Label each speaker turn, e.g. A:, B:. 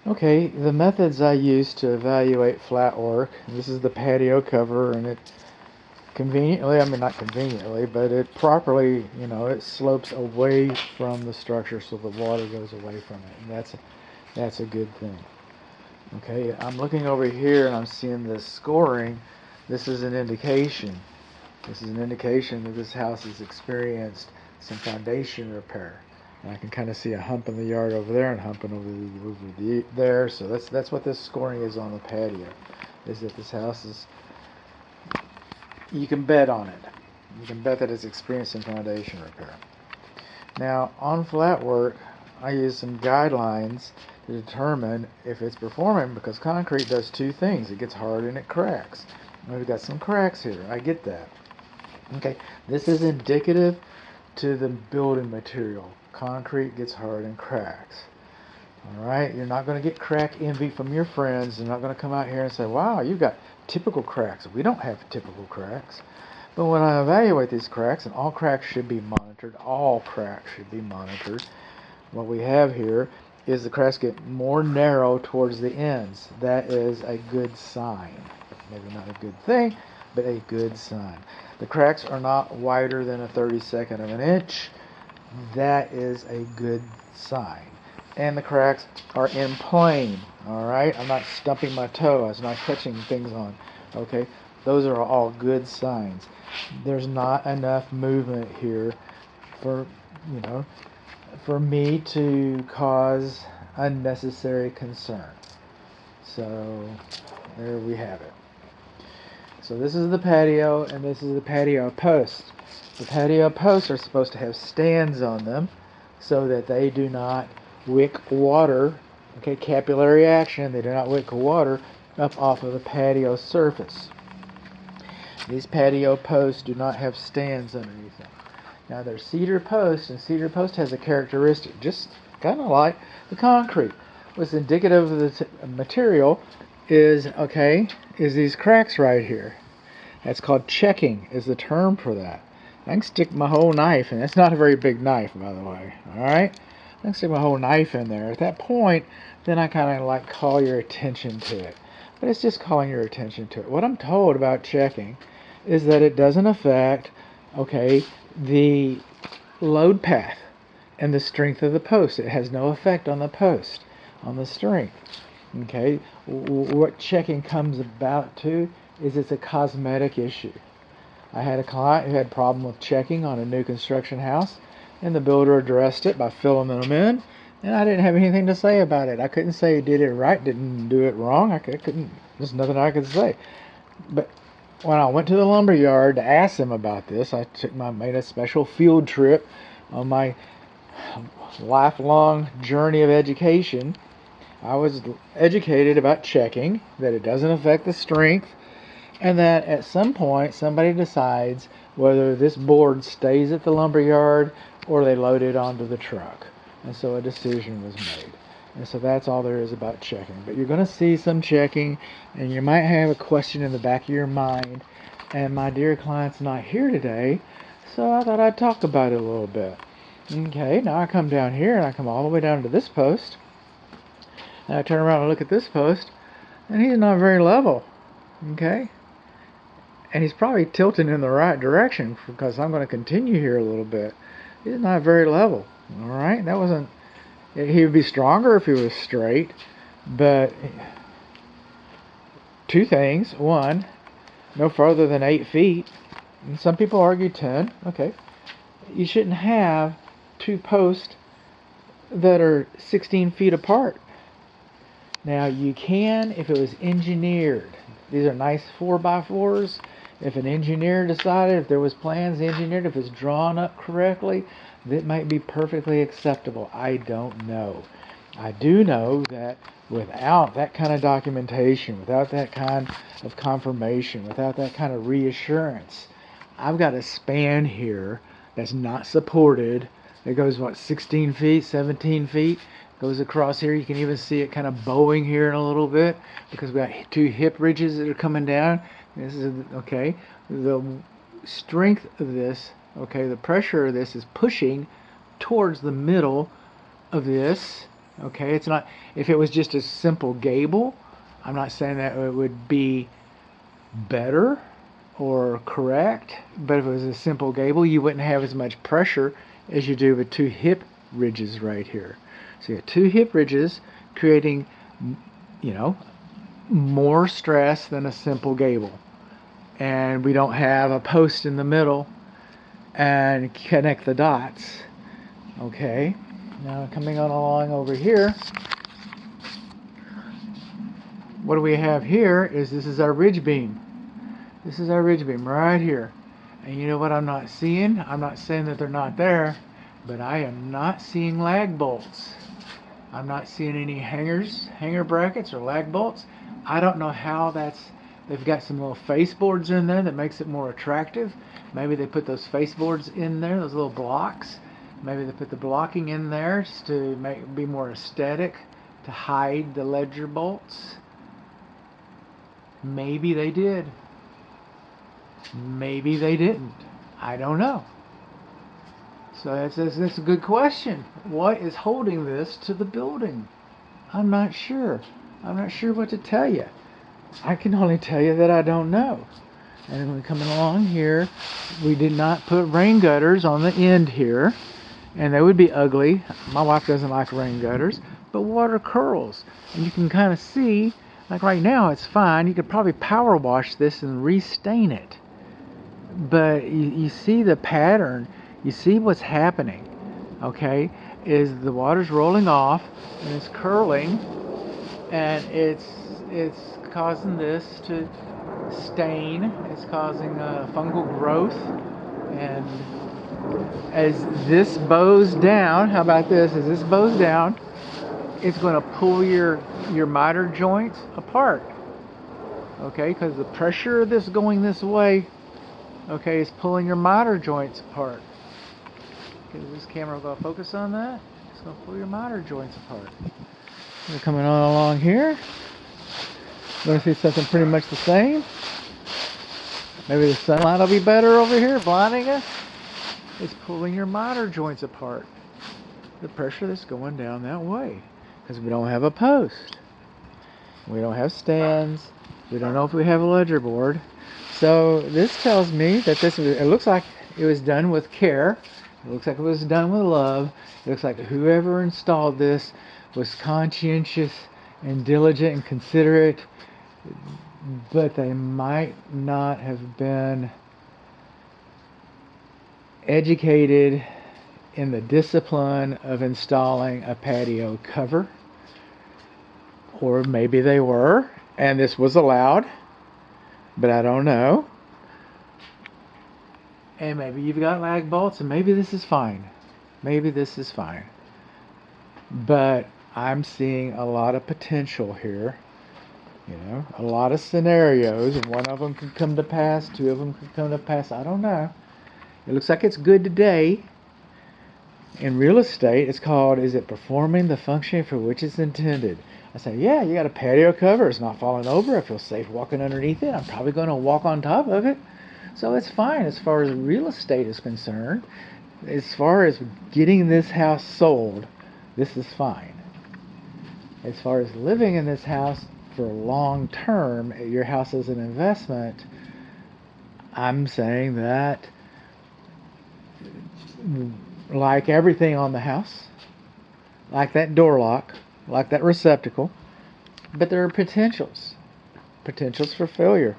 A: Okay, the methods I use to evaluate flat work, this is the patio cover, and it conveniently, I mean not conveniently, but it properly, it slopes away from the structure so the water goes away from it, and that's a good thing. Okay, I'm looking over here and I'm seeing this scoring. This is an indication. This is an indication that this house has experienced some foundation repair. And I can kind of see a hump in the yard over there and humping over there. So that's what this scoring is on the patio. Is that this house is, you can bet on it. You can bet that it's experiencing foundation repair. Now on flat work, I use some guidelines to determine if it's performing, because concrete does two things. It gets hard and it cracks. We've got some cracks here. I get that. Okay, this is indicative to the building material. Concrete gets hard and cracks. Alright, you're not going to get crack envy from your friends. They're not going to come out here and say, wow, you've got typical cracks. We don't have typical cracks. But when I evaluate these cracks, and all cracks should be monitored, what we have here is the cracks get more narrow towards the ends. That is a good sign. Maybe not a good thing, but a good sign. The cracks are not wider than a 32nd of an inch. That is a good sign. And the cracks are in plane. Alright, I'm not stumping my toe. I was not catching things on. Okay, those are all good signs. There's not enough movement here for, for me to cause unnecessary concern. So there we have it. So this is the patio, and this is the patio post. The patio posts are supposed to have stands on them so that they do not wick water, okay, capillary action, they do not wick water up off of the patio surface. These patio posts do not have stands underneath them. Now they're cedar posts, and cedar post has a characteristic, just kind of like the concrete. What's indicative of the material is these cracks right here. That's called checking, is the term for that. I can stick my whole knife, and that's not a very big knife, by the way. All right, I can stick my whole knife in there. At that point, then I kind of like call your attention to it. But it's just calling your attention to it. What I'm told about checking is that it doesn't affect, the load path and the strength of the post. It has no effect on the post, on the strength. Okay, what checking comes about to is it's a cosmetic issue. I had a client who had a problem with checking on a new construction house, and the builder addressed it by filling them in, and I didn't have anything to say about it. I couldn't say he did it right, didn't do it wrong. I couldn't, there's nothing I could say. But when I went to the lumber yard to ask them about this, made a special field trip on my lifelong journey of education. I was educated about checking, that it doesn't affect the strength, and that at some point somebody decides whether this board stays at the lumber yard or they load it onto the truck. And so a decision was made. And so that's all there is about checking. But you're going to see some checking, and you might have a question in the back of your mind. And my dear client's not here today, so I thought I'd talk about it a little bit. Okay, now I come down here, and I come all the way down to this post. And I turn around and look at this post, and he's not very level. Okay? And he's probably tilting in the right direction, because I'm going to continue here a little bit. He's not very level. Alright, that wasn't... He would be stronger if he was straight, but two things. One, no further than 8 feet. And some people argue 10. Okay. You shouldn't have two posts that are 16 feet apart. Now, you can if it was engineered. These are nice 4x4s. If an engineer decided, if there was plans engineered, if it's drawn up correctly, that might be perfectly acceptable. I don't know. I do know that without that kind of documentation, without that kind of confirmation, without that kind of reassurance, I've got a span here that's not supported. It goes, 16 feet, 17 feet? Goes across here. You can even see it kind of bowing here in a little bit, because we got two hip ridges that are coming down. This is, the strength of this, the pressure of this is pushing towards the middle of this, Okay, it's not, if it was just a simple gable, I'm not saying that it would be better or correct, but if it was a simple gable, you wouldn't have as much pressure as you do with two hip ridges right here. So you have two hip ridges creating, you know, more stress than a simple gable. And we don't have a post in the middle and connect the dots. Okay, now coming on along over here, what do we have here is this is our ridge beam. This is our ridge beam right here. And you know what I'm not seeing? I'm not saying that they're not there, but I am not seeing lag bolts. I'm not seeing any hanger brackets or lag bolts. I don't know how that's, they've got some little face boards in there that makes it more attractive. Maybe they put those face boards in there, those little blocks. Maybe they put the blocking in there just to be more aesthetic, to hide the ledger bolts. Maybe they did. Maybe they didn't. I don't know. So that's a good question. What is holding this to the building? I'm not sure. I'm not sure what to tell you. I can only tell you that I don't know. And then we're coming along here, we did not put rain gutters on the end here, and they would be ugly. My wife doesn't like rain gutters, but water curls. And you can kind of see, like right now it's fine. You could probably power wash this and restain it. But you see the pattern, you see what's happening, okay, is the water's rolling off and it's curling, and it's causing this to stain, it's causing fungal growth, and as this bows down, how about this, as this bows down, it's going to pull your miter joints apart, okay, because the pressure of this going this way, okay, is pulling your miter joints apart. Okay, is this camera going to focus on that? It's going to pull your miter joints apart. We're coming on along here. We're going to see something pretty much the same. Maybe the sunlight will be better over here, blinding us. It's pulling your miter joints apart. The pressure that's going down that way. Because we don't have a post. We don't have stands. We don't know if we have a ledger board. So this tells me that it looks like it was done with care. It looks like it was done with love. It looks like whoever installed this was conscientious and diligent and considerate, but they might not have been educated in the discipline of installing a patio cover. Or maybe they were, and this was allowed, but I don't know. And maybe you've got lag bolts, and maybe this is fine. Maybe this is fine. But I'm seeing a lot of potential here. You know, a lot of scenarios. One of them could come to pass. Two of them could come to pass. I don't know. It looks like it's good today. In real estate, it's called, is it performing the function for which it's intended? I say, yeah, you got a patio cover. It's not falling over. I feel safe walking underneath it. I'm probably going to walk on top of it. So it's fine as far as real estate is concerned. As far as getting this house sold, this is fine. As far as living in this house for long term, your house as an investment, I'm saying that, like everything on the house, like that door lock, like that receptacle, but there are potentials for failure.